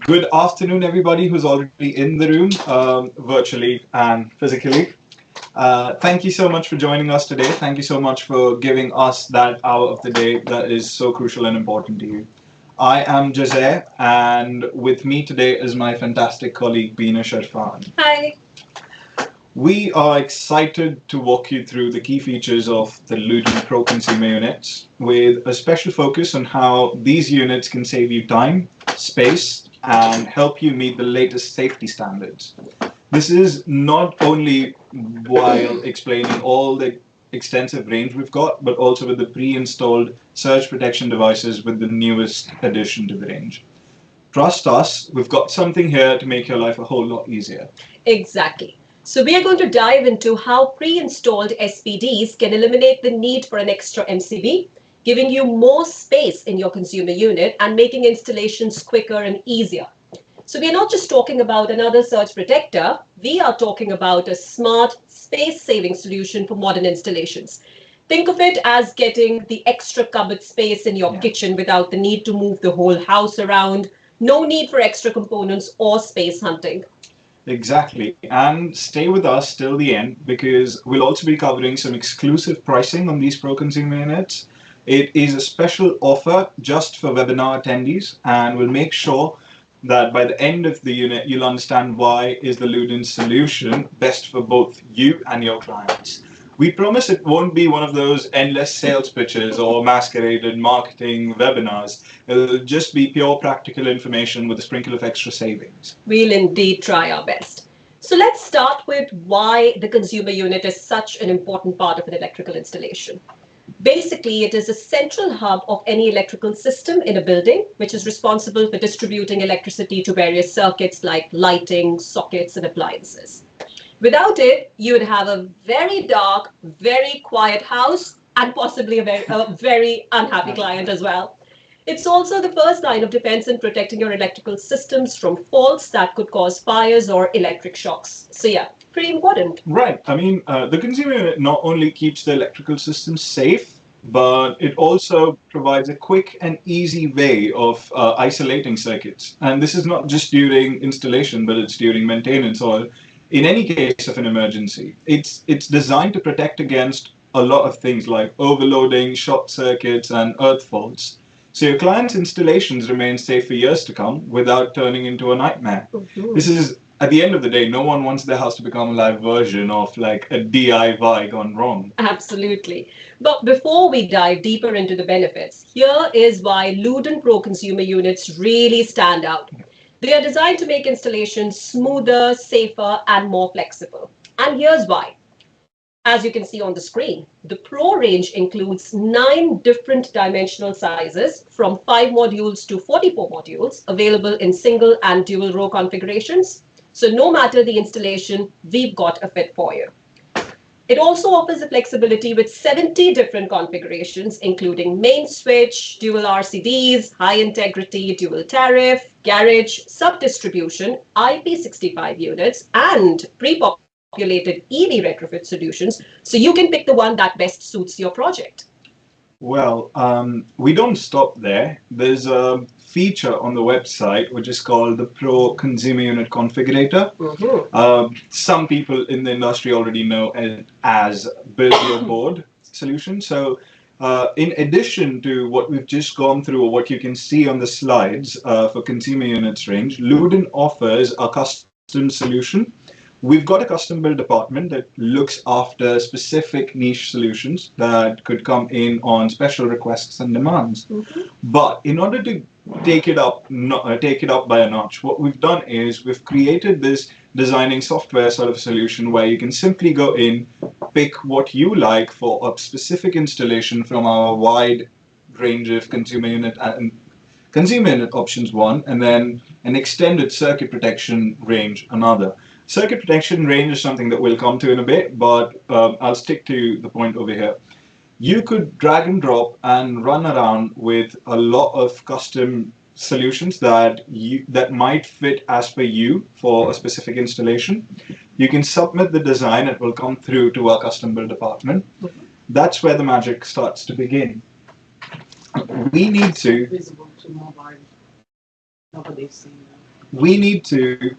Good afternoon, everybody who's already in the room, virtually and physically. Thank you so much for joining us today. Thank you so much for giving us that hour of the day that is so crucial and important to you. I am Jose, and with me today is my fantastic colleague, Beena Sharfan. Hi. We are excited to walk you through the key features of the Lewden Pro Consumer units, with a special focus on how these units can save you time, space, and help you meet the latest safety standards. This is not only while explaining all the extensive range we've got, but also with the pre-installed surge protection devices with the newest addition to the range. Trust us, we've got something here to make your life a whole lot easier. Exactly. So we are going to dive into how pre-installed SPDs can eliminate the need for an extra MCB, giving you more space in your consumer unit and making installations quicker and easier. So we are not just talking about another surge protector, we are talking about a smart, space-saving solution for modern installations. Think of it as getting the extra cupboard space in your kitchen without the need to move the whole house around, no need for extra components or space hunting. Exactly. And stay with us till the end because we'll also be covering some exclusive pricing on these Pro Consumer units. It is a special offer just for webinar attendees, and we'll make sure that by the end of the unit, you'll understand why is the Lewden solution best for both you and your clients. We promise it won't be one of those endless sales pitches or masqueraded marketing webinars. It'll just be pure practical information with a sprinkle of extra savings. We'll indeed try our best. So let's start with why the consumer unit is such an important part of an electrical installation. Basically, it is a central hub of any electrical system in a building, which is responsible for distributing electricity to various circuits like lighting, sockets, and appliances. Without it, you would have a very dark, very quiet house and possibly a very unhappy client as well. It's also the first line of defense in protecting your electrical systems from faults that could cause fires or electric shocks. So yeah, pretty important. Right. I mean, the consumer unit not only keeps the electrical system safe, but it also provides a quick and easy way of isolating circuits. And this is not just during installation, but it's during maintenance or in any case of an emergency. It's designed to protect against a lot of things like overloading, short circuits, and earth faults. So your client's installations remain safe for years to come without turning into a nightmare. Mhm. This is, at the end of the day, no one wants their house to become a live version of like a DIY gone wrong. Absolutely. But before we dive deeper into the benefits, here is why Lewden Pro consumer units really stand out. They are designed to make installations smoother, safer, and more flexible. And here's why. As you can see on the screen, the Pro range includes 9 different dimensional sizes from 5 modules to 44 modules available in single and dual row configurations. So no matter the installation, we've got a fit for you. It also offers the flexibility with 70 different configurations, including main switch, dual RCDs, high integrity, dual tariff, garage, sub-distribution, IP65 units, and pre-populated EV retrofit solutions, so you can pick the one that best suits your project. Well, we don't stop there. There's a feature on the website which is called the Pro Consumer Unit Configurator. Some people in the industry already know it as Build Your Board solution. So in addition to what we've just gone through or what you can see on the slides for consumer units range, Lewden offers a custom solution. We've got a custom build department that looks after specific niche solutions that could come in on special requests and demands. But in order to take it up by a notch, what we've done is we've created this designing software sort of solution where you can simply go in, pick what you like for a specific installation from our wide range of consumer unit options one, and then an extended circuit protection range another. Circuit protection range is something that we'll come to in a bit, but I'll stick to the point over here. You could drag and drop and run around with a lot of custom solutions that might fit as per you for a specific installation. You can submit the design, it will come through to our custom build department. That's where the magic starts to begin. We need to Visible to mobile. Nobody's seen we need to,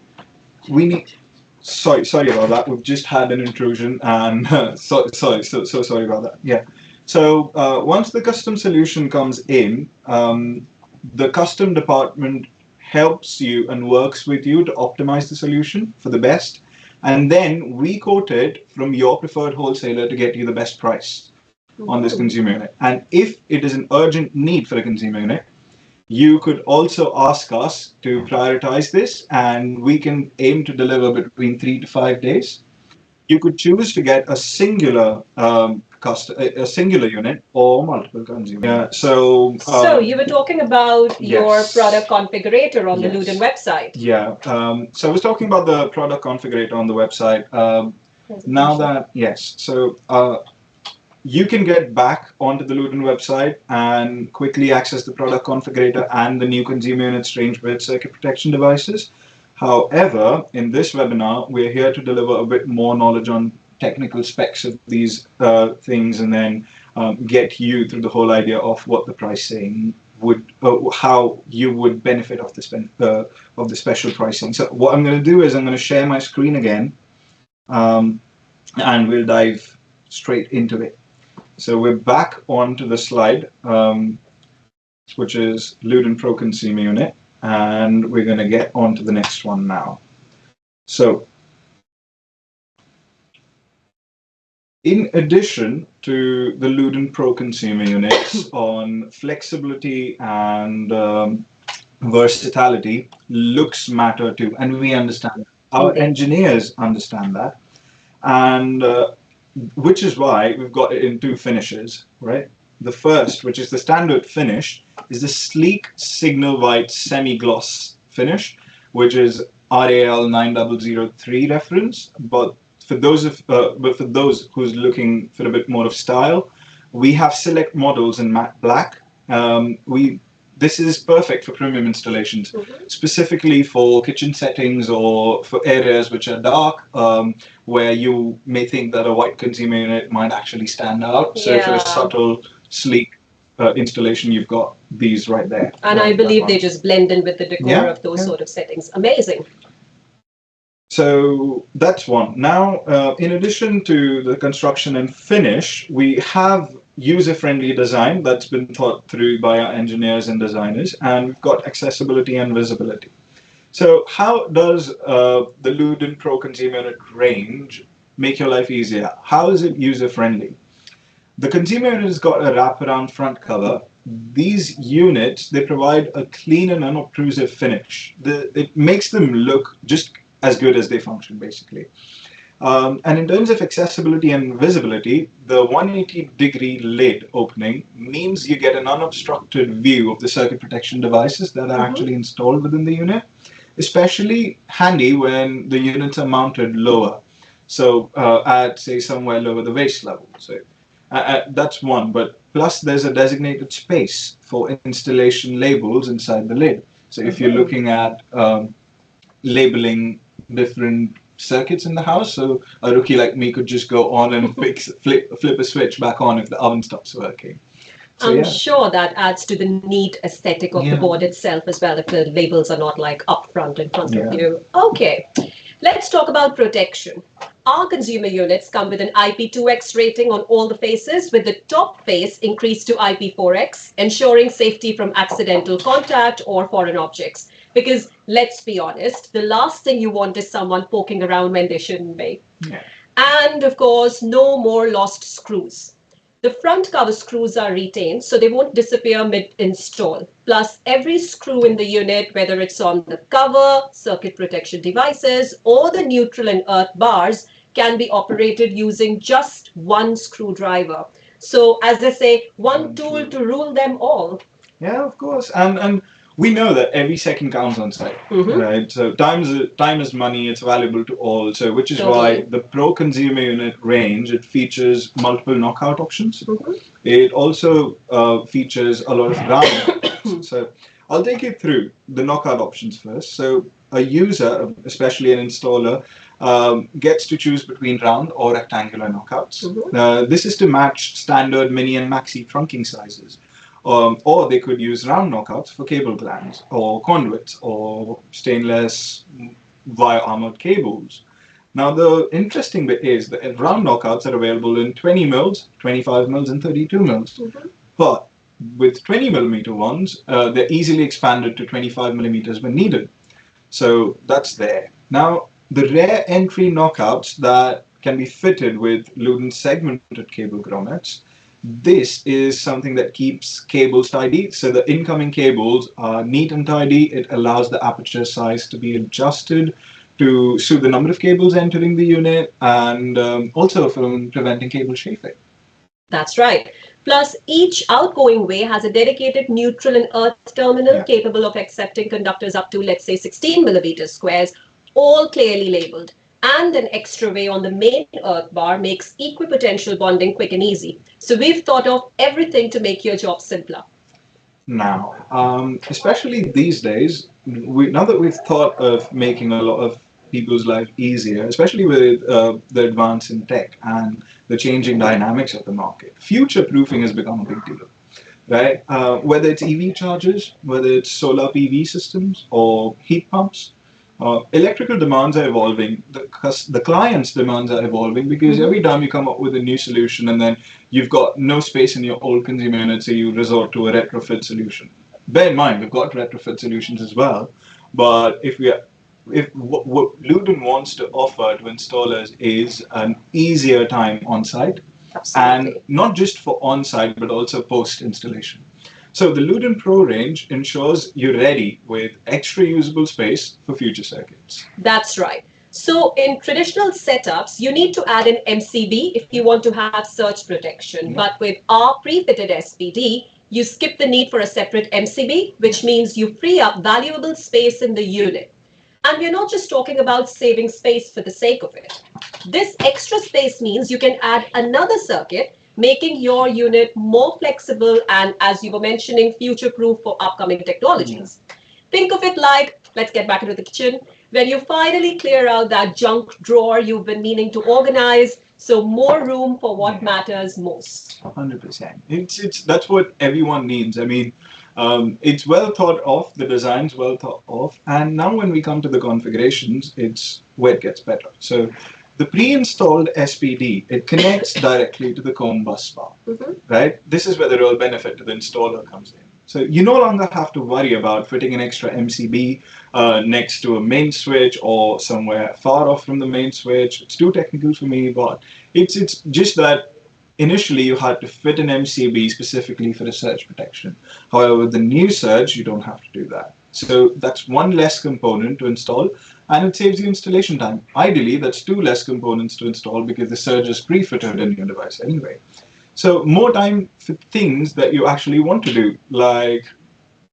we need, sorry about that. We've just had an intrusion, and so sorry about that. Yeah. So once the custom solution comes in, the custom department helps you and works with you to optimize the solution for the best, and then we quote it from your preferred wholesaler to get you the best price on this consumer unit. And if it is an urgent need for a consumer unit, you could also ask us to prioritize this, and we can aim to deliver between 3 to 5 days. You could choose to get a singular a singular unit or multiple consumer. Yeah. So you were talking about your yes. product configurator on the Yes. Lewden website. Yeah. So I was talking about the product configurator on the website. Now that yes, so you can get back onto the Lewden website and quickly access the product configurator and the new consumer units range with circuit protection devices. However, in this webinar, we're here to deliver a bit more knowledge on technical specs of these things, and then get you through the whole idea of what the pricing would, how you would benefit of the special pricing. So what I'm going to do is I'm going to share my screen again, and we'll dive straight into it. So we're back onto the slide, which is Lewden Pro Consumer Unit, and we're going to get on to the next one now. So in addition to the Lewden Pro Consumer Units on flexibility and versatility, looks matter too, and we understand that. Our engineers understand that, and which is why we've got it in two finishes, right? The first, which is the standard finish, is the sleek signal white semi-gloss finish, which is RAL 9003 reference. But for those who's looking for a bit more of style, we have select models in matte black. This is perfect for premium installations, specifically for kitchen settings or for areas which are dark, where you may think that a white consumer unit might actually stand out. So for a subtle, sleek installation, you've got these right there. And I believe they just blend in with the decor of those sort of settings. Amazing. So that's one. Now, in addition to the construction and finish, we have user-friendly design that's been thought through by our engineers and designers, and we've got accessibility and visibility. So how does the Lewden Pro Consumer Unit range make your life easier? How is it user-friendly? The consumer unit has got a wraparound front cover. These units, they provide a clean and unobtrusive finish. It makes them look just as good as they function, basically. And in terms of accessibility and visibility, the 180-degree lid opening means you get an unobstructed view of the circuit protection devices that are actually installed within the unit, especially handy when the units are mounted lower. So at, say, somewhere lower the waist level. So that's one. But plus, there's a designated space for installation labels inside the lid. So if you're looking at labeling different circuits in the house, so a rookie like me could just go on and flip a switch back on if the oven stops working. So, I'm sure that adds to the neat aesthetic of the board itself as well, if the labels are not like up front in front of you. Okay, let's talk about protection. Our consumer units come with an IP2X rating on all the faces, with the top face increased to IP4X, ensuring safety from accidental contact or foreign objects. Because let's be honest, the last thing you want is someone poking around when they shouldn't be. And of course, no more lost screws. The front cover screws are retained, so they won't disappear mid-install. Plus, every screw in the unit, whether it's on the cover, circuit protection devices, or the neutral and earth bars, can be operated using just one screwdriver. So, as they say, one tool to rule them all. Yeah, of course. And we know that every second counts on site, right? So time is money. It's valuable to all. So which is why the Pro Consumer Unit range, it features multiple knockout options. It also features a lot of round options. So I'll take you through the knockout options first. So a user, especially an installer, gets to choose between round or rectangular knockouts. This is to match standard mini and maxi trunking sizes. or they could use round knockouts for cable glands or conduits or stainless wire armored cables. Now, the interesting bit is that round knockouts are available in 20 mils, 25 mils, and 32 mils. But with 20 millimeter ones, they're easily expanded to 25 millimeters when needed. So that's there. Now, the rare entry knockouts that can be fitted with Lewden segmented cable grommets, this is something that keeps cables tidy. So the incoming cables are neat and tidy. It allows the aperture size to be adjusted to suit the number of cables entering the unit, and also from preventing cable chafing. That's right. Plus, each outgoing way has a dedicated neutral and earth terminal capable of accepting conductors up to, let's say, 16 millimeters squares, all clearly labeled. And an extra way on the main earth bar makes equipotential bonding quick and easy. So we've thought of everything to make your job simpler. Now, especially these days, now that we've thought of making a lot of people's life easier, especially with the advance in tech and the changing dynamics of the market, future proofing has become a big deal, right? Whether it's EV chargers, whether it's solar PV systems or heat pumps, electrical demands are evolving. The client's demands are evolving because every time you come up with a new solution and then you've got no space in your old consumer unit, so you resort to a retrofit solution. Bear in mind, we've got retrofit solutions as well, but if what Lewden wants to offer to installers is an easier time on site, and not just for on site but also post installation. So the Lewden Pro range ensures you're ready with extra usable space for future circuits. That's right. So in traditional setups, you need to add an MCB if you want to have surge protection. But with our pre-fitted SPD, you skip the need for a separate MCB, which means you free up valuable space in the unit. And we're not just talking about saving space for the sake of it. This extra space means you can add another circuit, making your unit more flexible and, as you were mentioning, future-proof for upcoming technologies. Think of it like, let's get back into the kitchen, when you finally clear out that junk drawer you've been meaning to organize, so more room for what matters most. 100%. That's what everyone needs. I mean, it's well thought of, the design's well thought of, and now when we come to the configurations, it's where it gets better. So the pre-installed SPD, it connects directly to the COM bus bar, right? This is where the real benefit to the installer comes in. So you no longer have to worry about fitting an extra MCB next to a main switch or somewhere far off from the main switch. It's too technical for me, but it's just that initially you had to fit an MCB specifically for the surge protection. However, with the new surge, you don't have to do that. So that's one less component to install, and it saves you installation time. Ideally, that's two less components to install because the surge is pre-fitted in your device anyway. So more time for things that you actually want to do, like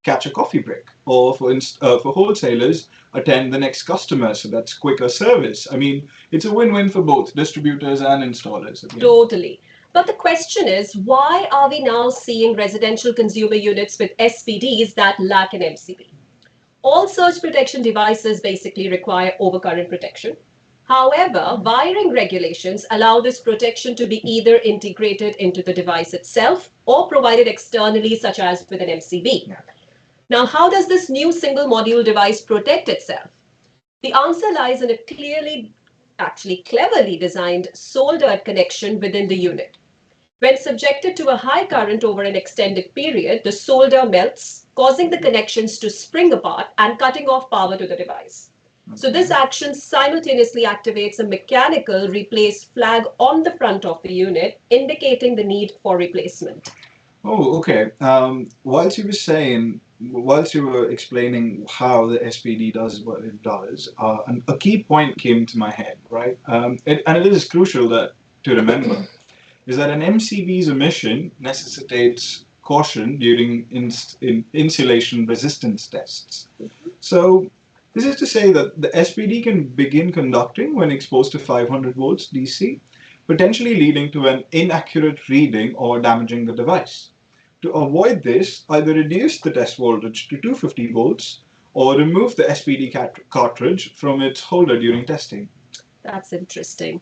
catch a coffee break, or for wholesalers, attend the next customer, so that's quicker service. I mean, it's a win-win for both distributors and installers. Totally. But the question is, why are we now seeing residential consumer units with SPDs that lack an MCB? All surge protection devices basically require overcurrent protection. However, wiring regulations allow this protection to be either integrated into the device itself or provided externally, such as with an MCB. Now, how does this new single module device protect itself? The answer lies in a cleverly designed soldered connection within the unit. When subjected to a high current over an extended period, the solder melts, causing the connections to spring apart and cutting off power to the device. So this action simultaneously activates a mechanical replace flag on the front of the unit, indicating the need for replacement. Oh, okay. Whilst you were explaining how the SPD does what it does, a key point came to my head, right? And it is crucial to remember, is that an MCB's emission necessitates caution during insulation resistance tests. So this is to say that the SPD can begin conducting when exposed to 500 volts DC, potentially leading to an inaccurate reading or damaging the device. To avoid this, either reduce the test voltage to 250 volts or remove the SPD cartridge from its holder during testing. That's interesting.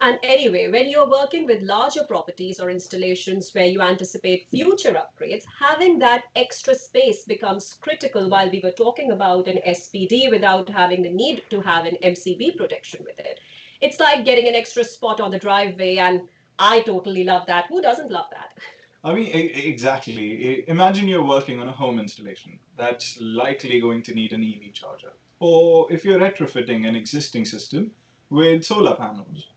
And anyway, when you're working with larger properties or installations where you anticipate future upgrades, having that extra space becomes critical while we were talking about an SPD without having the need to have an MCB protection with it. It's like getting an extra spot on the driveway, and I totally love that. Who doesn't love that? I mean, exactly. Imagine you're working on a home installation that's likely going to need an EV charger. Or if you're retrofitting an existing system with solar panels.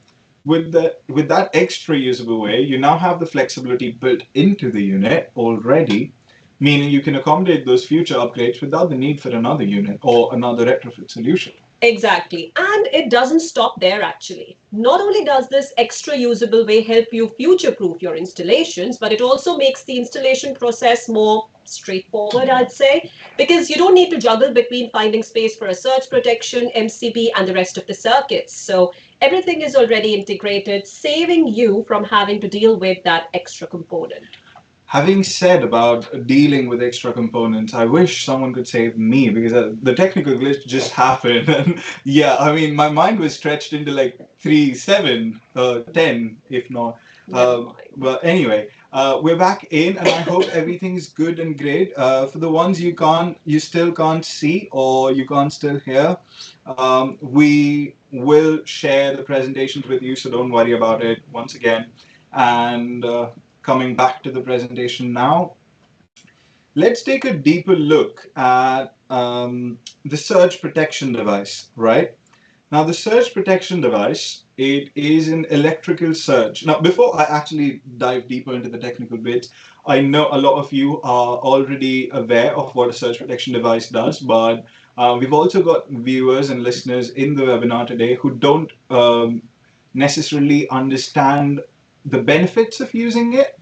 With that extra usable way, you now have the flexibility built into the unit already, meaning you can accommodate those future upgrades without the need for another unit or another retrofit solution. Exactly. And it doesn't stop there actually. Not only does this extra usable way help you future proof your installations, but it also makes the installation process more straightforward, I'd say, because you don't need to juggle between finding space for a surge protection, MCB, and the rest of the circuits. So everything is already integrated, saving you from having to deal with that extra component. Having said about dealing with extra components, I wish someone could save me because the technical glitch just happened. And yeah, I mean, my mind was stretched into like 3, 7, 10, if not. But anyway, we're back in, and I hope everything's good and great. For the ones you still can't see or you can't still hear, we will share the presentations with you, so don't worry about it once again. And coming back to the presentation now, let's take a deeper look at the surge protection device, right? Now, the surge protection device, it is an electrical surge. Now, before I actually dive deeper into the technical bits, I know a lot of you are already aware of what a surge protection device does, but we've also got viewers and listeners in the webinar today who don't necessarily understand the benefits of using it.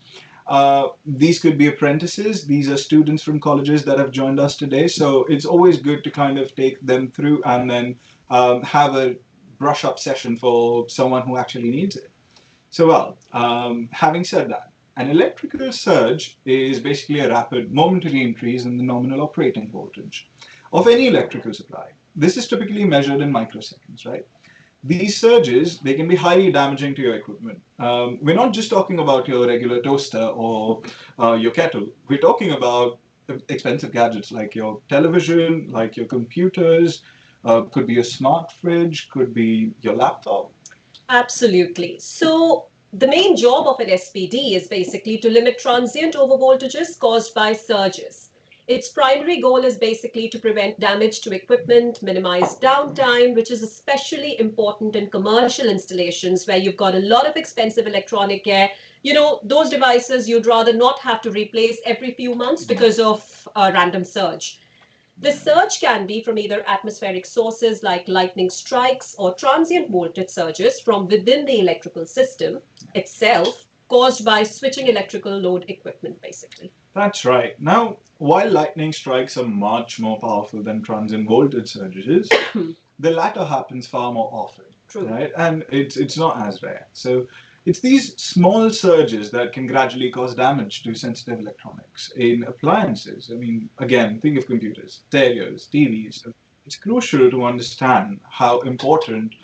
These could be apprentices. These are students from colleges that have joined us today. So it's always good to kind of take them through and then have a brush up session for someone who actually needs it. So, having said that, an electrical surge is basically a rapid momentary increase in the nominal operating voltage of any electrical supply. This is typically measured in microseconds, right? These surges, they can be highly damaging to your equipment. We're not just talking about your regular toaster or your kettle. We're talking about expensive gadgets like your television, like your computers, could be a smart fridge, could be your laptop. Absolutely. So the main job of an SPD is basically to limit transient overvoltages caused by surges. Its primary goal is basically to prevent damage to equipment, minimize downtime, which is especially important in commercial installations where you've got a lot of expensive electronic gear. You know, those devices you'd rather not have to replace every few months because of a random surge. The surge can be from either atmospheric sources like lightning strikes or transient voltage surges from within the electrical system itself, caused by switching electrical load equipment, basically. That's right. Now, while lightning strikes are much more powerful than transient voltage surges, the latter happens far more often. True. Right? And it's not as rare. So it's these small surges that can gradually cause damage to sensitive electronics in appliances. I mean, again, think of computers, stereos, TVs. It's crucial to understand how important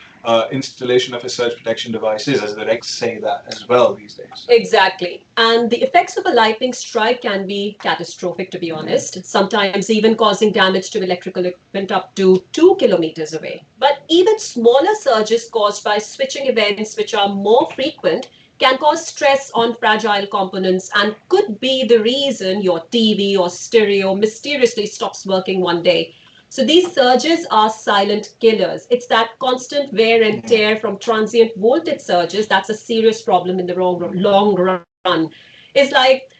installation of a surge protection device is, as the regs say that as well these days. Exactly. And the effects of a lightning strike can be catastrophic, to be honest, sometimes even causing damage to electrical equipment up to 2 kilometers away. But even smaller surges caused by switching events, which are more frequent, can cause stress on fragile components and could be the reason your TV or stereo mysteriously stops working one day. So these surges are silent killers. It's that constant wear and tear from transient voltage surges that's a serious problem in the long run. It's like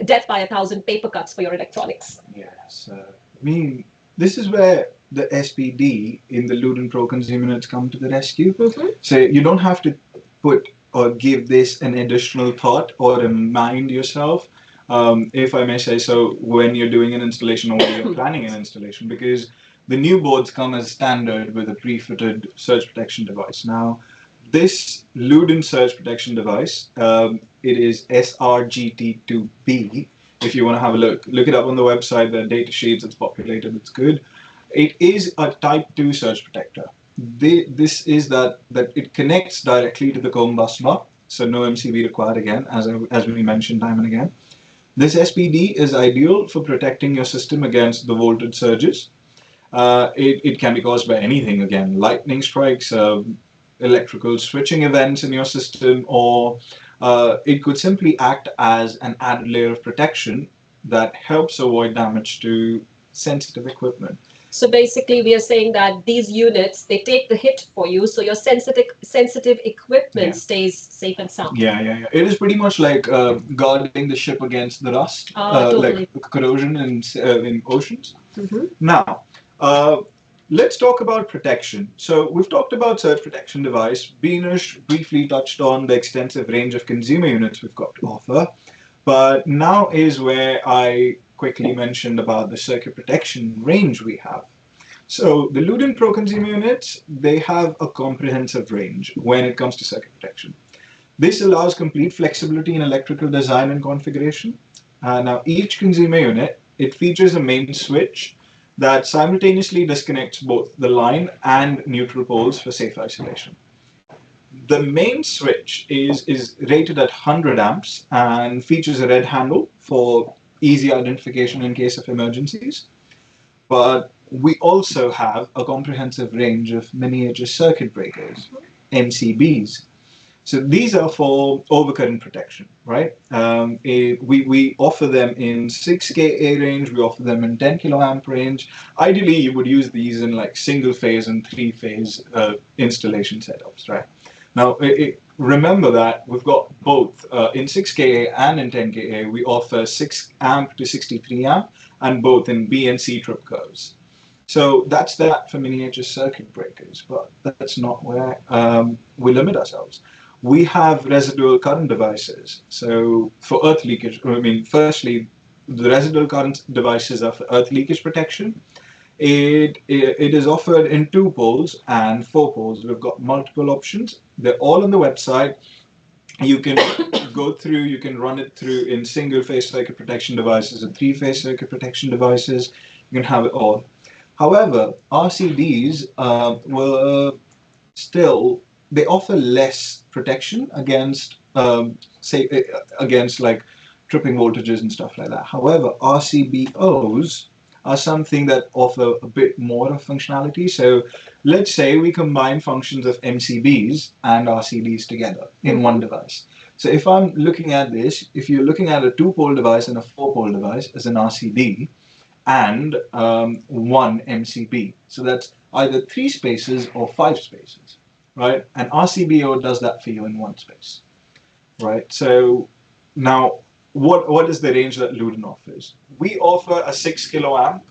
death by 1,000 paper cuts for your electronics. Yes. I mean, this is where the SPD in the Lewden Pro consumer units come to the rescue. Mm-hmm. So you don't have to put or give this an additional thought or remind yourself, if I may say so, when you're doing an installation or when you're planning an installation, because the new boards come as standard with a pre-fitted surge protection device. Now, this Lewden surge protection device, it is SRGT2B. If you want to have a look it up on the website. There are data sheets, it's populated, it's good. It is a type 2 surge protector. this is that it connects directly to the COM bus bar, so no MCB required again, as we mentioned time and again. This SPD is ideal for protecting your system against the voltage surges. It can be caused by anything, again, lightning strikes, electrical switching events in your system, or it could simply act as an added layer of protection that helps avoid damage to sensitive equipment. So basically, we are saying that these units, they take the hit for you, so your sensitive equipment stays safe and sound. Yeah. It is pretty much like guarding the ship against the rust, Totally. like corrosion in oceans. Mm-hmm. Now, let's talk about protection. So we've talked about surge protection device. Beanish briefly touched on the extensive range of consumer units we've got to offer. But now is where I quickly mentioned about the circuit protection range we have. So the Lewden Pro consumer units, they have a comprehensive range when it comes to circuit protection. This allows complete flexibility in electrical design and configuration. Now each consumer unit, it features a main switch that simultaneously disconnects both the line and neutral poles for safe isolation. The main switch is rated at 100 amps and features a red handle for easy identification in case of emergencies. But we also have a comprehensive range of miniature circuit breakers, MCBs. So these are for overcurrent protection, right? We offer them in 6 kA range, we offer them in 10 kiloamp range. Ideally, you would use these in like single phase and 3-phase installation setups, right? Now, remember that we've got both in 6 kA and in 10 kA. We offer 6 amp to 63 amp and both in B and C trip curves. So that's that for miniature circuit breakers, but that's not where we limit ourselves. We have residual current devices. So for earth leakage, firstly, the residual current devices are for earth leakage protection. It is offered in 2 poles and 4 poles. We've got multiple options. They're all on the website. You can go through, you can run it through in single-phase circuit protection devices and 3-phase circuit protection devices. You can have it all. However, RCDs they offer less protection against, against like tripping voltages and stuff like that. However, RCBOs are something that offer a bit more of functionality. So let's say we combine functions of MCBs and RCDs together in one device. So if I'm looking at this, if you're looking at a 2-pole device and a 4-pole device as an RCD and 1 MCB, so that's either 3 spaces or 5 spaces, right? And RCBO does that for you in 1 space, right? So now, what is the range that Lewden offers? We offer a 6 kiloamp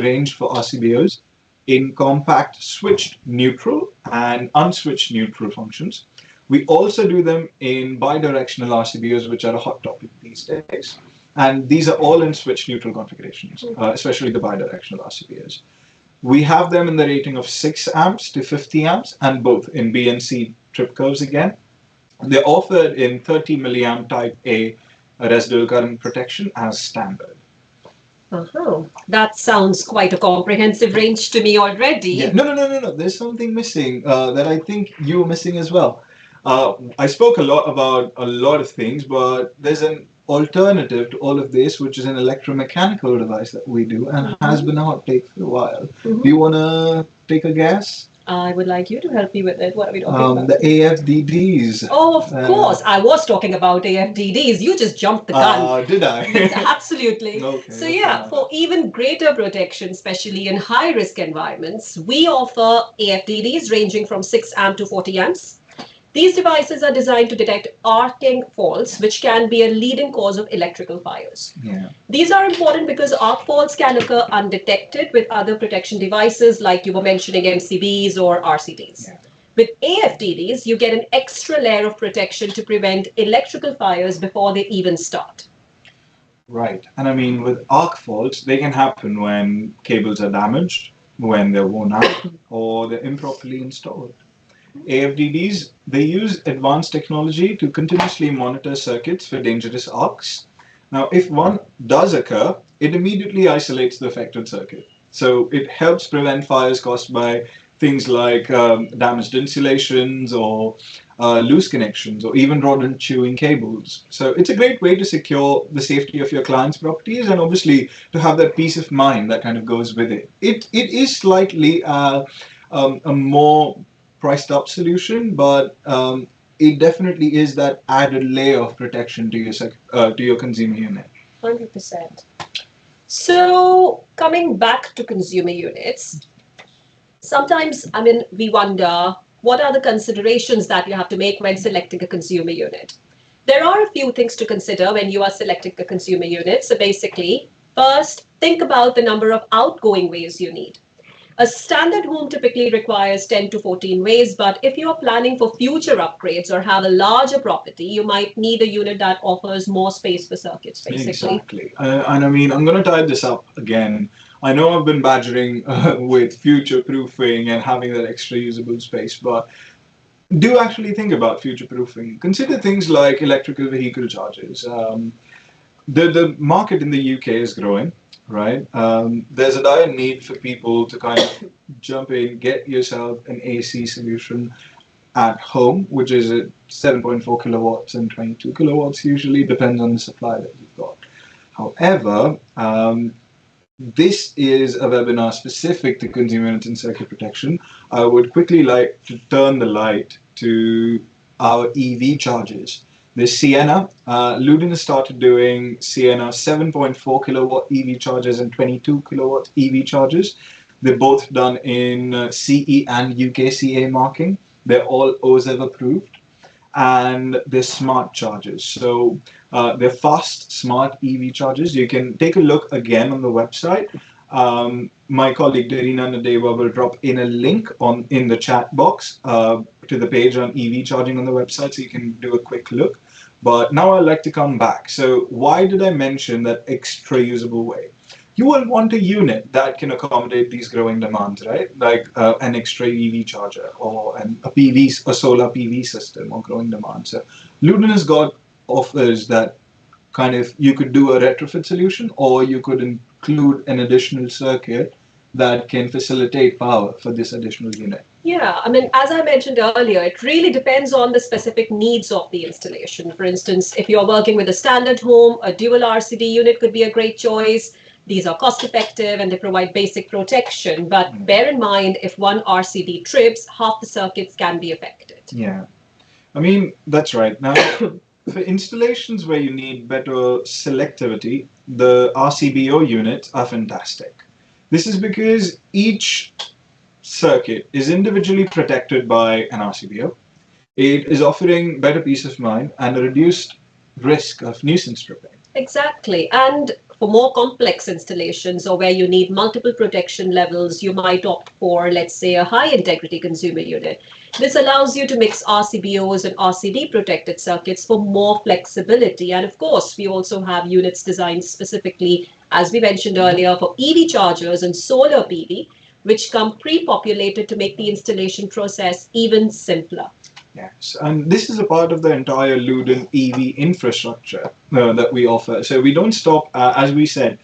range for RCBOs in compact switched neutral and unswitched neutral functions. We also do them in bidirectional RCBOs, which are a hot topic these days. And these are all in switched neutral configurations, especially the bidirectional RCBOs. We have them in the rating of 6 amps to 50 amps and both in B and C trip curves again. They're offered in 30 milliamp type A residual current protection as standard. That sounds quite a comprehensive range to me already. Yeah. No. There's something missing that I think you're missing as well. I spoke a lot about a lot of things, but there's an alternative to all of this, which is an electromechanical device that we do and has been a hot take for a while. Do you want to take a guess? I would like you to help me with it. What are we talking about? The AFDDs. Oh, of course. I was talking about AFDDs. You just jumped the gun. Did I? Absolutely. Okay, So yeah, for even greater protection, especially in high-risk environments, we offer AFDDs ranging from 6 amp to 40 amps. These devices are designed to detect arcing faults, which can be a leading cause of electrical fires. Yeah. These are important because arc faults can occur undetected with other protection devices like you were mentioning MCBs or RCDs. Yeah. With AFDDs, you get an extra layer of protection to prevent electrical fires before they even start. Right. And I mean, with arc faults, they can happen when cables are damaged, when they're worn out, or they're improperly installed. AFDDs, they use advanced technology to continuously monitor circuits for dangerous arcs. Now, if one does occur, it immediately isolates the affected circuit. So it helps prevent fires caused by things like damaged insulations or loose connections or even rodent chewing cables. So it's a great way to secure the safety of your client's properties and obviously to have that peace of mind that kind of goes with it. It is slightly a more priced up solution, but it definitely is that added layer of protection to your consumer unit. 100%. So coming back to consumer units, sometimes, I mean, we wonder what are the considerations that you have to make when selecting a consumer unit. There are a few things to consider when you are selecting a consumer unit. So basically, first, think about the number of outgoing ways you need. A standard home typically requires 10 to 14 ways, but if you are planning for future upgrades or have a larger property, you might need a unit that offers more space for circuits, basically. Exactly. And I mean, I'm going to tie this up again. I know I've been badgering with future proofing and having that extra usable space, but do actually think about future proofing. Consider things like electrical vehicle chargers. The market in the UK is growing, right? There's a dire need for people to kind of jump in, get yourself an AC solution at home, which is at 7.4 kilowatts and 22 kilowatts usually, depends on the supply that you've got. However, this is a webinar specific to consumer units and circuit protection. I would quickly like to turn the light to our EV chargers. This Sienna, Lewden has started doing Sienna 7.4 kilowatt EV chargers and 22 kilowatt EV chargers. They're both done in CE and UKCA marking. They're all OZEV approved, and they're smart chargers. So they're fast, smart EV chargers. You can take a look again on the website. My colleague Darina Nadeva will drop in a link in the chat box to the page on EV charging on the website, so you can do a quick look. But now I'd like to come back. So why did I mention that extra usable way? You will want a unit that can accommodate these growing demands, right? Like an extra EV charger or a solar PV system or growing demand. So Lewden has got offers that kind of you could do a retrofit solution, or you could include an additional circuit that can facilitate power for this additional unit. Yeah, I mean, as I mentioned earlier, it really depends on the specific needs of the installation. For instance, if you're working with a standard home, a dual RCD unit could be a great choice. These are cost effective and they provide basic protection. But bear in mind, if one RCD trips, half the circuits can be affected. Yeah, I mean, that's right. Now, for installations where you need better selectivity, the RCBO units are fantastic. This is because each circuit is individually protected by an RCBO. It is offering better peace of mind and a reduced risk of nuisance tripping. Exactly. And for more complex installations or where you need multiple protection levels, you might opt for, let's say, a high integrity consumer unit. This allows you to mix RCBOs and RCD protected circuits for more flexibility. And of course, we also have units designed specifically, as we mentioned earlier, for EV chargers and solar PV, which come pre-populated to make the installation process even simpler. Yes, and this is a part of the entire Lewden EV infrastructure that we offer. So we don't stop, as we said,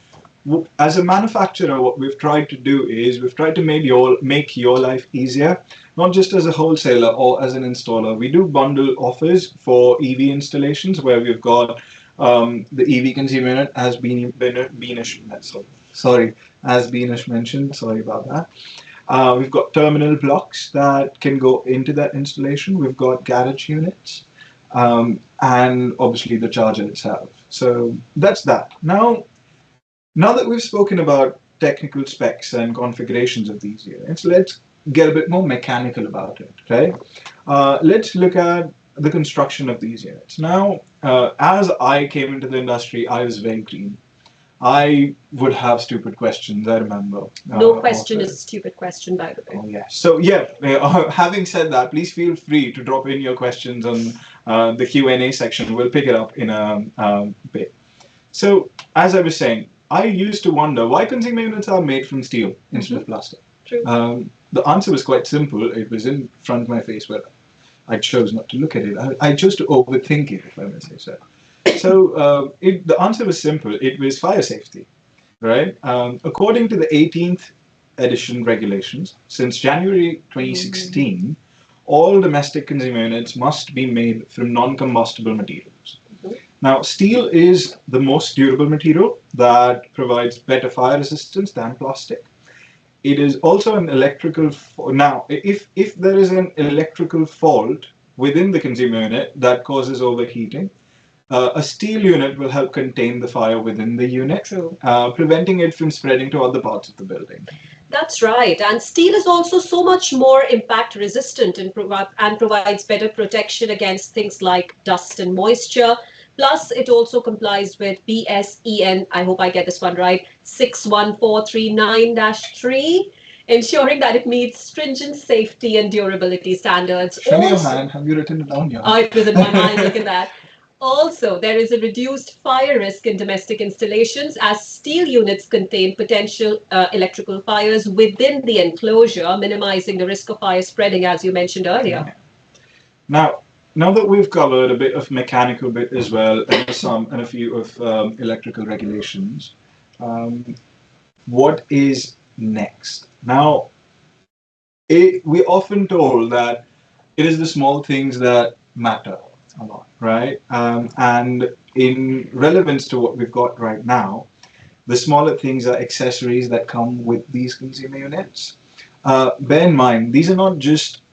as a manufacturer, what we've tried to do is we've tried to make your life easier, not just as a wholesaler or as an installer. We do bundle offers for EV installations where we've got the EV consumer unit as Beanish mentioned. Sorry about that. We've got terminal blocks that can go into that installation. We've got garage units, and obviously the charger itself. So that's that. Now that we've spoken about technical specs and configurations of these units, let's get a bit more mechanical about it, okay? Let's look at the construction of these units. Now, as I came into the industry, I was very green. I would have stupid questions, I remember. No question is a stupid question, by the way. Oh, yes. So, yeah, having said that, please feel free to drop in your questions on the Q&A section. We'll pick it up in a bit. So, as I was saying, I used to wonder why consumer units are made from steel instead of plastic. True. The answer was quite simple. It was in front of my face, but I chose not to look at it. I chose to overthink it, if I may say so. So the answer was simple. It was fire safety, right? According to the 18th edition regulations. Since January 2016, all domestic consumer units must be made from non-combustible materials. Now, steel is the most durable material that provides better fire resistance than plastic. It is also an electrical. Now, if there is an electrical fault within the consumer unit that causes overheating, a steel unit will help contain the fire within the unit, preventing it from spreading to other parts of the building. That's right. And steel is also so much more impact resistant and provides better protection against things like dust and moisture. Plus, it also complies with BSEN, I hope I get this one right, 61439-3, ensuring that it meets stringent safety and durability standards. Show me your hand. Have you written it down here? Oh, it was in my mind. Look at that. Also, there is a reduced fire risk in domestic installations as steel units contain potential electrical fires within the enclosure, minimizing the risk of fire spreading, as you mentioned earlier. Yeah. Now that we've covered a bit of mechanical bit as well, and a few of electrical regulations, what is next? Now, we're often told that it is the small things that matter a lot, right? And in relevance to what we've got right now, the smaller things are accessories that come with these consumer units. Bear in mind, these are not just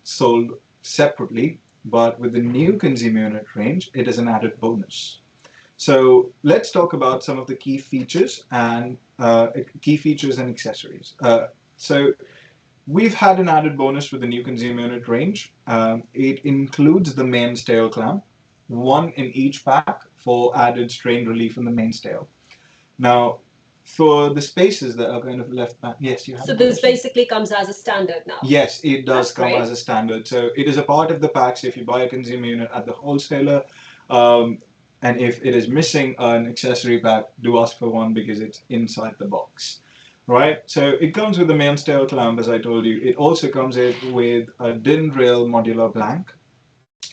sold separately, but with the new consumer unit range, it is an added bonus. So let's talk about some of the key features and accessories. So we've had an added bonus with the new consumer unit range. It includes the mainstay clamp, one in each pack for added strain relief in the mainstay. Now, for the spaces that are kind of left back, yes, you have. So this basically comes as a standard now. Yes, it does That's come great. as a standard. So it is a part of the pack. So if you buy a consumer unit at the wholesaler, and if it is missing an accessory pack, do ask for one because it's inside the box. Right, so it comes with the mainstay clamp, as I told you. It also comes with a DIN rail modular blank.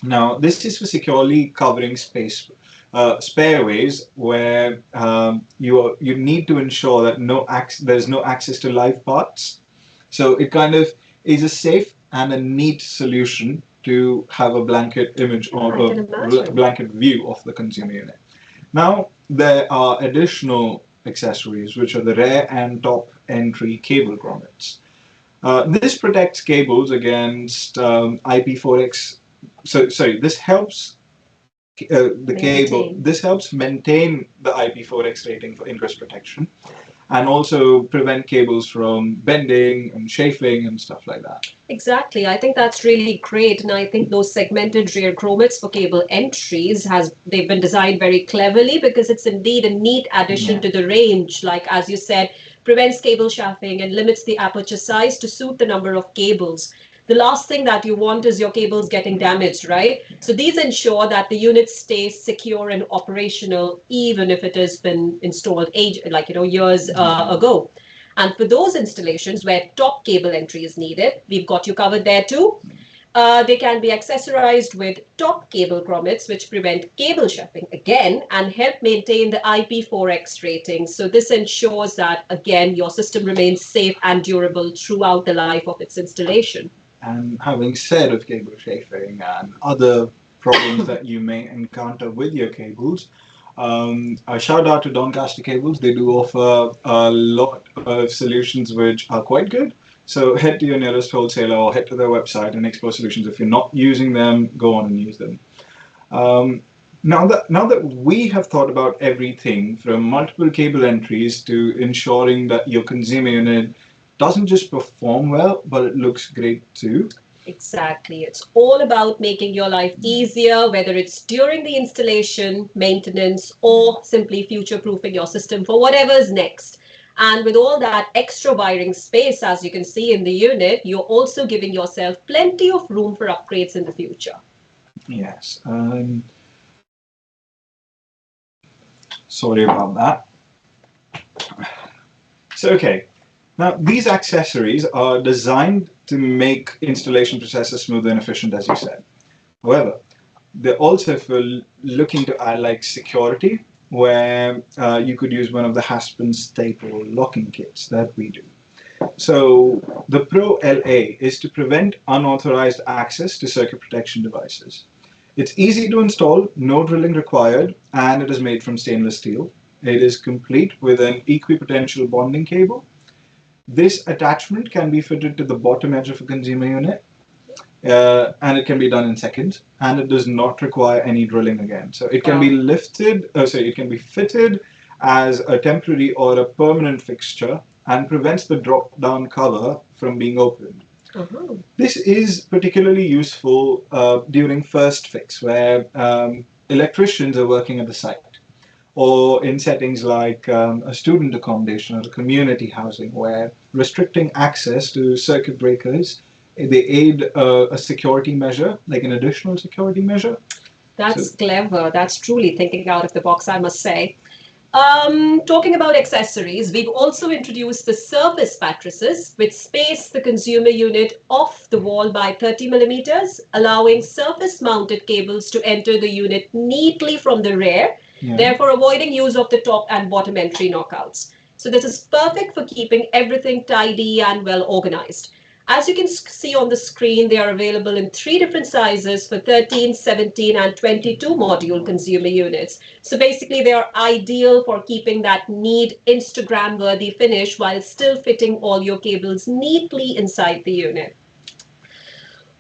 Now, this is for securely covering spareways where you need to ensure that there's no access to live parts. So it kind of is a safe and a neat solution to have a blanket image or a blanket view of the consumer unit. Now, there are additional accessories, which are the rear and top entry cable grommets. This protects cables against IP4X. This helps This helps maintain the IP4X rating for ingress protection, and also prevent cables from bending and chafing and stuff like that. Exactly. I think that's really great. And I think those segmented rear grommets for cable entries they've been designed very cleverly because it's indeed a neat addition to the range. Like, as you said, prevents cable chafing and limits the aperture size to suit the number of cables. The last thing that you want is your cables getting damaged, right? So these ensure that the unit stays secure and operational, even if it has been installed years ago. And for those installations where top cable entry is needed, we've got you covered there too. They can be accessorized with top cable grommets, which prevent cable chafing again and help maintain the IP4X rating. So this ensures that, again, your system remains safe and durable throughout the life of its installation. And having said of cable chafing and other problems that you may encounter with your cables, a shout out to Doncaster Cables. They do offer a lot of solutions which are quite good. So head to your nearest wholesaler or head to their website and explore solutions. If you're not using them, go on and use them. Now that we have thought about everything from multiple cable entries to ensuring that your consumer unit doesn't just perform well, but it looks great too. Exactly. It's all about making your life easier, whether it's during the installation, maintenance, or simply future-proofing your system for whatever's next. And with all that extra wiring space, as you can see in the unit, you're also giving yourself plenty of room for upgrades in the future. Yes. Sorry about that. So, okay. Now, these accessories are designed to make installation processes smooth and efficient, as you said. However, they're also for looking to add like security, where you could use one of the Haspen staple locking kits that we do. So the Pro LA is to prevent unauthorized access to circuit protection devices. It's easy to install, no drilling required, and it is made from stainless steel. It is complete with an equipotential bonding cable. This attachment can be fitted to the bottom edge of a consumer unit, and it can be done in seconds, and it does not require any drilling again. So it can be it can be fitted as a temporary or a permanent fixture and prevents the drop-down cover from being opened. Uh-huh. This is particularly useful during first fix, where electricians are working at the site, or in settings like a student accommodation or a community housing, where restricting access to circuit breakers, they aid a security measure, like an additional security measure. That's clever. That's truly thinking out of the box, I must say. Talking about accessories, we've also introduced the surface mattresses, which space the consumer unit off the wall by 30 millimeters, allowing surface mounted cables to enter the unit neatly from the rear, therefore avoiding use of the top and bottom entry knockouts. So this is perfect for keeping everything tidy and well organized. As you can see on the screen, they are available in 3 different sizes for 13, 17, and 22 module consumer units. So basically, they are ideal for keeping that neat Instagram-worthy finish while still fitting all your cables neatly inside the unit.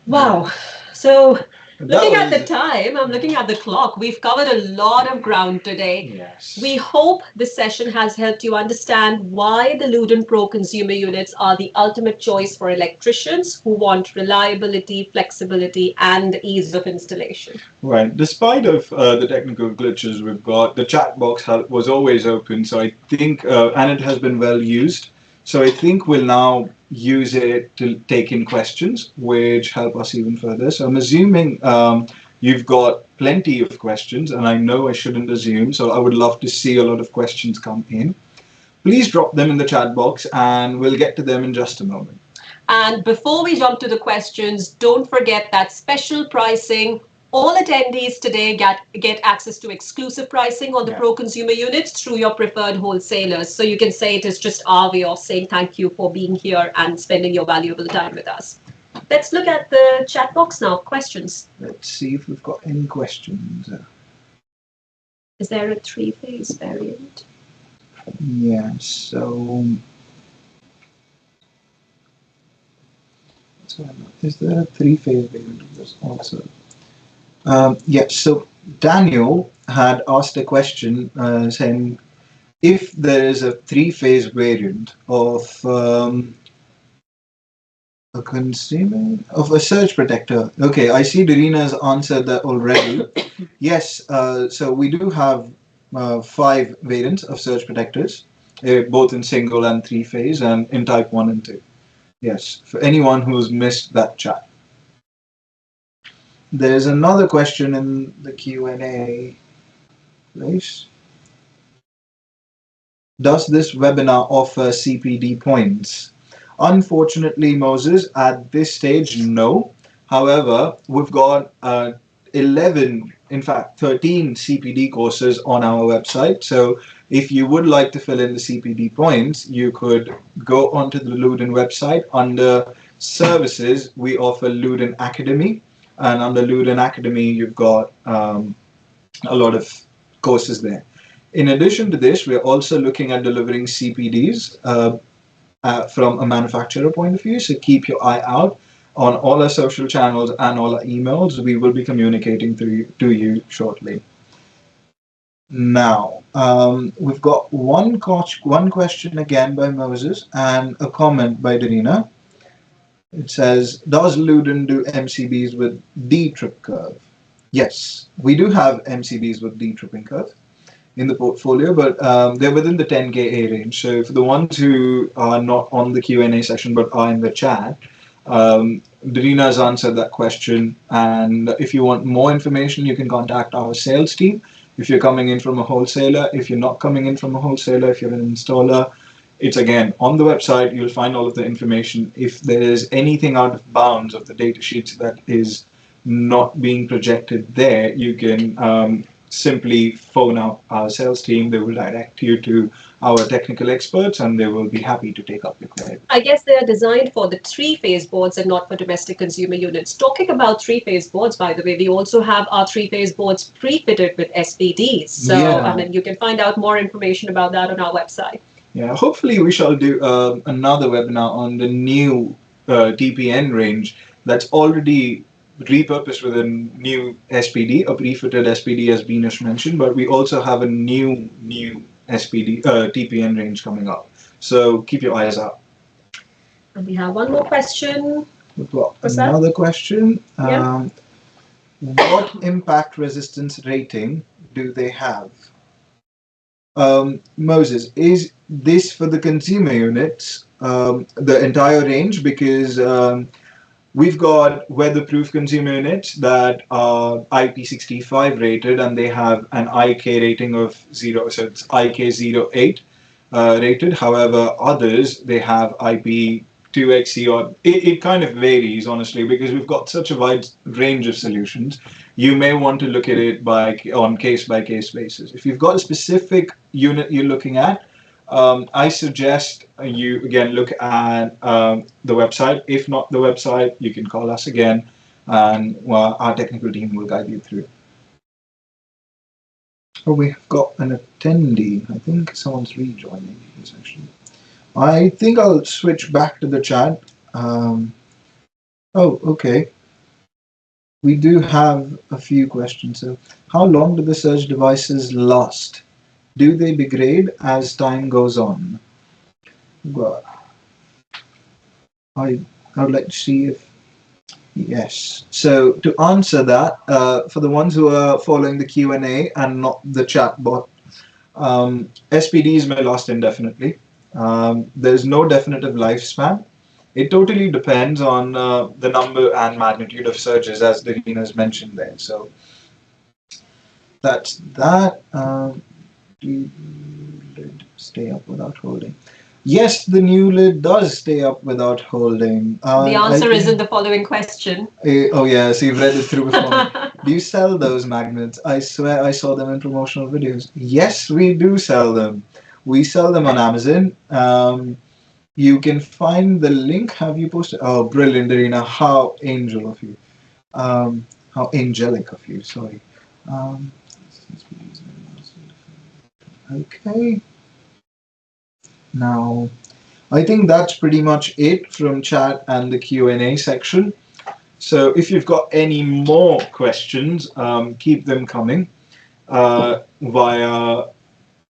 Wow. So looking at the time, I'm looking at the clock. We've covered a lot of ground today. Yes. We hope this session has helped you understand why the Lewden Pro consumer units are the ultimate choice for electricians who want reliability, flexibility, and ease of installation. Right. Despite of the technical glitches we've got, the chat box was always open. So I think, and it has been well used. So I think we'll now use it to take in questions, which help us even further. So I'm assuming you've got plenty of questions, and I know I shouldn't assume, so I would love to see a lot of questions come in. Please drop them in the chat box, and we'll get to them in just a moment. And before we jump to the questions, don't forget that special pricing. All attendees today get access to exclusive pricing on the Pro consumer units through your preferred wholesalers. So you can say it is just our way of saying thank you for being here and spending your valuable time with us. Let's look at the chat box now. Questions. Let's see if we've got any questions. Is there a 3-phase variant? Yeah, so is there a 3-phase variant of this also? So Daniel had asked a question saying if there is a 3-phase variant of a surge protector. Okay, I see Darina's answered that already. Yes, so we do have 5 variants of surge protectors, both in single and 3-phase, and in type 1 and 2. Yes, for anyone who's missed that chat. There's another question in the Q&A place. Does this webinar offer CPD points? Unfortunately, Moses, at this stage, no. However, we've got 11, in fact, 13 CPD courses on our website. So if you would like to fill in the CPD points, you could go onto the Lewden website. Under services, we offer Lewden Academy. And under Lewden Academy, you've got a lot of courses there. In addition to this, we're also looking at delivering CPDs from a manufacturer point of view. So keep your eye out on all our social channels and all our emails. We will be communicating to you shortly. Now, we've got one question again by Moses and a comment by Darina. It says, does Lewden do MCBs with D-trip curve? Yes, we do have MCBs with D-tripping curve in the portfolio, but they're within the 10 kA range. So for the ones who are not on the Q&A session but are in the chat, Darina's answered that question. And if you want more information, you can contact our sales team. If you're coming in from a wholesaler, if you're not coming in from a wholesaler, if you're an installer, it's again on the website. You'll find all of the information. If there is anything out of bounds of the data sheets that is not being projected there, you can simply phone up our sales team. They will direct you to our technical experts, and they will be happy to take up your query. I guess they are designed for the three-phase boards and not for domestic consumer units. Talking about three-phase boards, by the way, we also have our three-phase boards pre-fitted with SPDs. So, Yeah. I mean, you can find out more information about that on our website. Yeah, hopefully we shall do another webinar on the new TPN range that's already repurposed with a new SPD, a pre-fitted SPD as Beanish mentioned, but we also have a new SPD TPN range coming up. So keep your eyes out. And we have one more question. We've got What's that? another question. Yeah. What impact resistance rating do they have? Moses, is this for the consumer units, the entire range? Because we've got weatherproof consumer units that are IP65 rated, and they have an IK rating of 0, so it's IK08 rated. However, others, they have IP 2XC, or it kind of varies, honestly, because we've got such a wide range of solutions. You may want to look at it on case-by-case basis. If you've got a specific unit you're looking at, I suggest you again look at the website. If not the website, you can call us again, and our technical team will guide you through. Oh, we've got an attendee. I think someone's rejoining this session. I think I'll switch back to the chat. Oh, okay. We do have a few questions. So, how long do the surge devices last? Do they degrade as time goes on? Well, I would like to see if yes. So to answer that, for the ones who are following the Q&A and not the chat bot, SPDs may last indefinitely. There's no definitive lifespan. It totally depends on the number and magnitude of surges, as Darina's mentioned there. So that's that. Lid stay up without holding? Yes, the new lid does stay up without holding. The answer is in the following question. Oh yeah, so you've read it through before. Do you sell those magnets? I swear I saw them in promotional videos. Yes, we do sell them. We sell them on Amazon. You can find the link. Have you posted? Oh, brilliant, Darina. How angel of you. How angelic of you. Sorry. Okay. Now, I think that's pretty much it from chat and the Q&A section. So if you've got any more questions, keep them coming via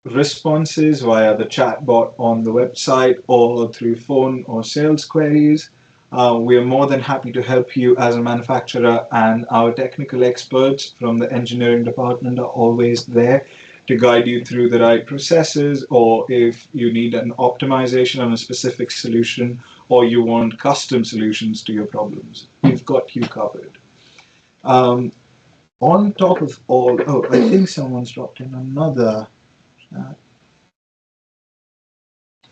responses, via the chat bot on the website, or through phone or sales queries. We are more than happy to help you as a manufacturer, and our technical experts from the engineering department are always there to guide you through the right processes, or if you need an optimization on a specific solution, or you want custom solutions to your problems. We've got you covered. On top of all, oh, I think someone's dropped in another chat.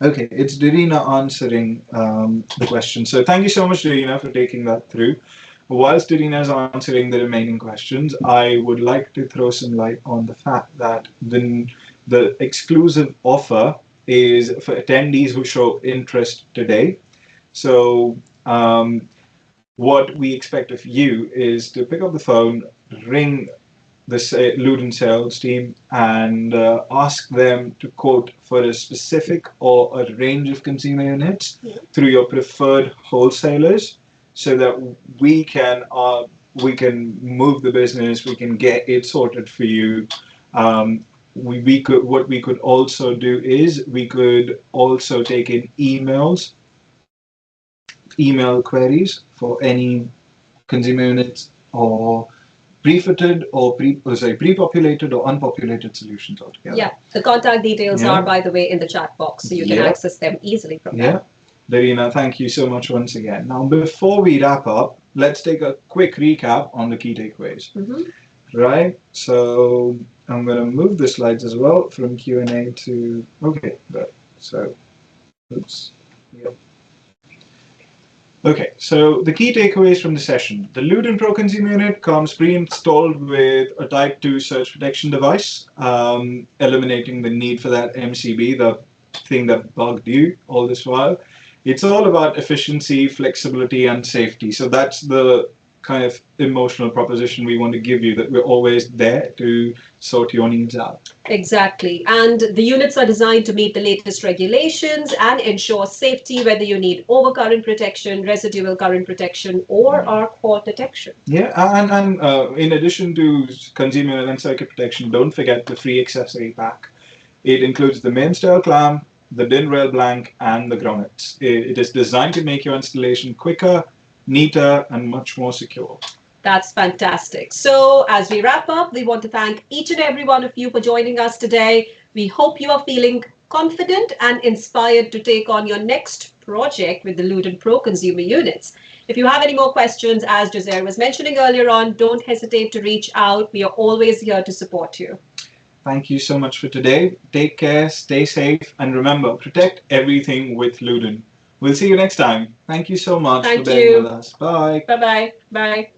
Okay, it's Darina answering the question. So thank you so much, Darina, for taking that through. Whilst Darina is answering the remaining questions, I would like to throw some light on the fact that the exclusive offer is for attendees who show interest today. So what we expect of you is to pick up the phone, ring the Lewden sales team, and ask them to quote for a specific or a range of consumer units through your preferred wholesalers, so that we can move the business, we can get it sorted for you. What we could also do is we could also take in email queries for any consumer units or pre-fitted or pre-populated or unpopulated solutions altogether. Yeah, the contact details are, by the way, in the chat box, so you can access them easily from there. Darina, thank you so much once again. Now, before we wrap up, let's take a quick recap on the key takeaways. Right, so I'm going to move the slides as well from Q&A to, okay, good. So, oops, yep. Okay, so the key takeaways from the session. The Lewden Pro Consumer Unit comes pre-installed with a Type 2 surge protection device, eliminating the need for that MCB, the thing that bugged you all this while. It's all about efficiency, flexibility, and safety. So that's the kind of emotional proposition we want to give you, that we're always there to sort your needs out. Exactly. And the units are designed to meet the latest regulations and ensure safety, whether you need overcurrent protection, residual current protection, or arc fault detection. Yeah, and in addition to consumer and circuit protection, don't forget the free accessory pack. It includes the mainstay clamp, the DIN rail blank, and the grommets. It is designed to make your installation quicker, neater, and much more secure. That's fantastic. So, as we wrap up, we want to thank each and every one of you for joining us today. We hope you are feeling confident and inspired to take on your next project with the Lewden Pro Consumer Units. If you have any more questions, as Jose was mentioning earlier on, don't hesitate to reach out. We are always here to support you. Thank you so much for today. Take care, stay safe, and remember, protect everything with Lewden. We'll see you next time. Thank you so much Thank for being you. with us. Bye. Bye-bye. Bye.